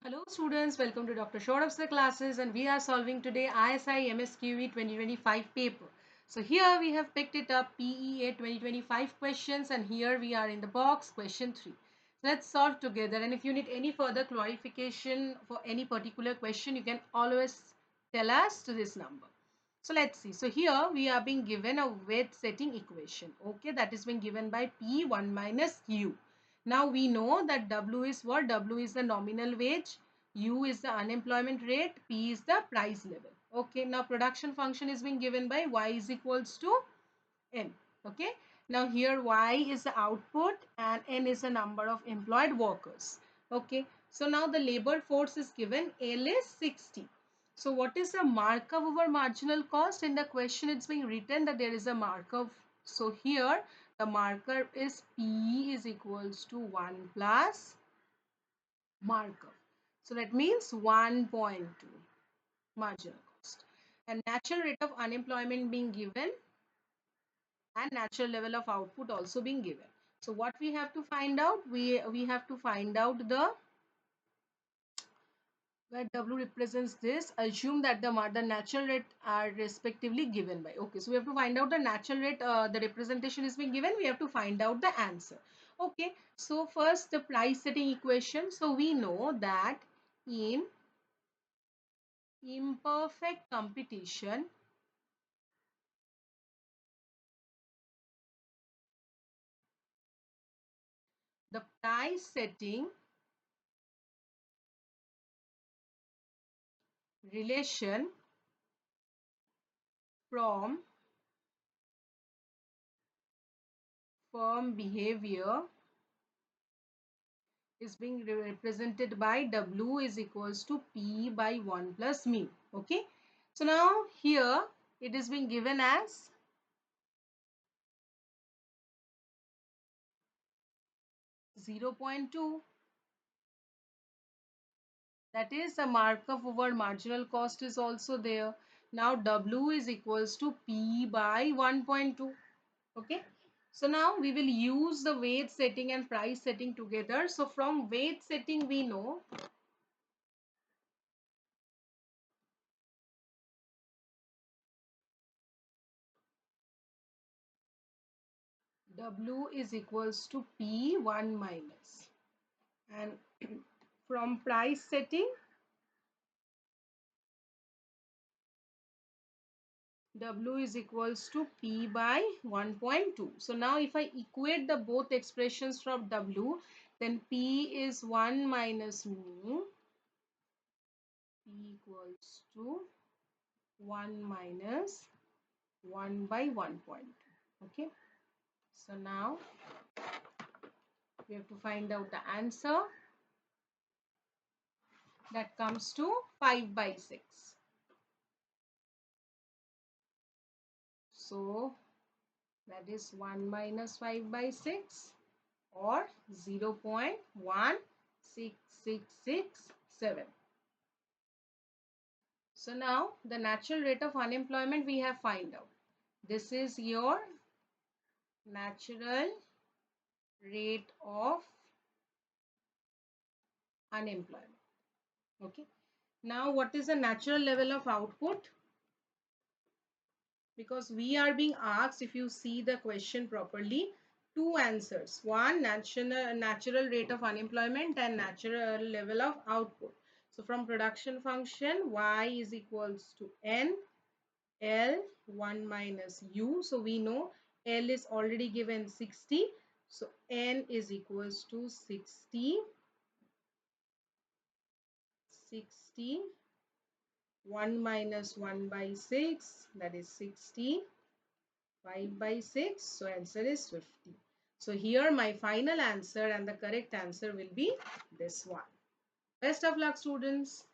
Hello students, welcome to Dr. Sourav Sir Classes, and we are solving today ISI MSQE 2025 paper. So here we have picked it up PEA 2025 questions, and here we are in the box question 3. So let's solve together, and if you need any further clarification for any particular question, you can always tell us to this number. So let's see. So here we are being given a weight setting equation. Okay, that is being given by P1 minus Q. Now we know that W is what? W is the nominal wage, U is the unemployment rate, P is the price level. Okay, now production function is being given by Y is equals to N. Okay, now here Y is the output and N is the number of employed workers. Okay, so now the labor force is given, L is 60. So what is the markup over marginal cost? In the question it's being written that there is a markup. So here the markup is P is equals to 1 plus markup. So that means 1.2 marginal cost. And natural rate of unemployment being given and natural level of output also being given. So what we have to find out? We have to find out the where W represents this. Assume that the natural rate are respectively given by. Okay, so we have to find out the natural rate. The representation is being given. We have to find out the answer. Okay, so first the price setting equation. So we know that in imperfect competition, the price setting relation from firm behavior is being represented by W is equals to P by 1 plus mu. Okay. So now here it is being given as 0.2. That is the markup over marginal cost is also there. Now W is equals to P by 1.2. Okay. So now we will use the weight setting and price setting together. So from weight setting we know W is equals to P1 minus, and from price setting W is equals to P by 1.2. So now if I equate the both expressions from W, then P is 1 minus mu, P equals to 1 minus 1 by 1.2. Okay. So now we have to find out the answer. That comes to 5 by 6. So that is 1 minus 5 by 6 or 0.1667. So now the natural rate of unemployment we have find out. This is your natural rate of unemployment. Okay. Now what is the natural level of output? Because we are being asked, if you see the question properly, two answers. One, natural rate of unemployment and natural level of output. So from production function, Y is equals to N, L 1 minus U. So we know L is already given 60. So N is equals to 60, 1 minus 1 by 6, that is 60. 5 by 6. So answer is 50. So here my final answer and the correct answer will be this one. Best of luck students.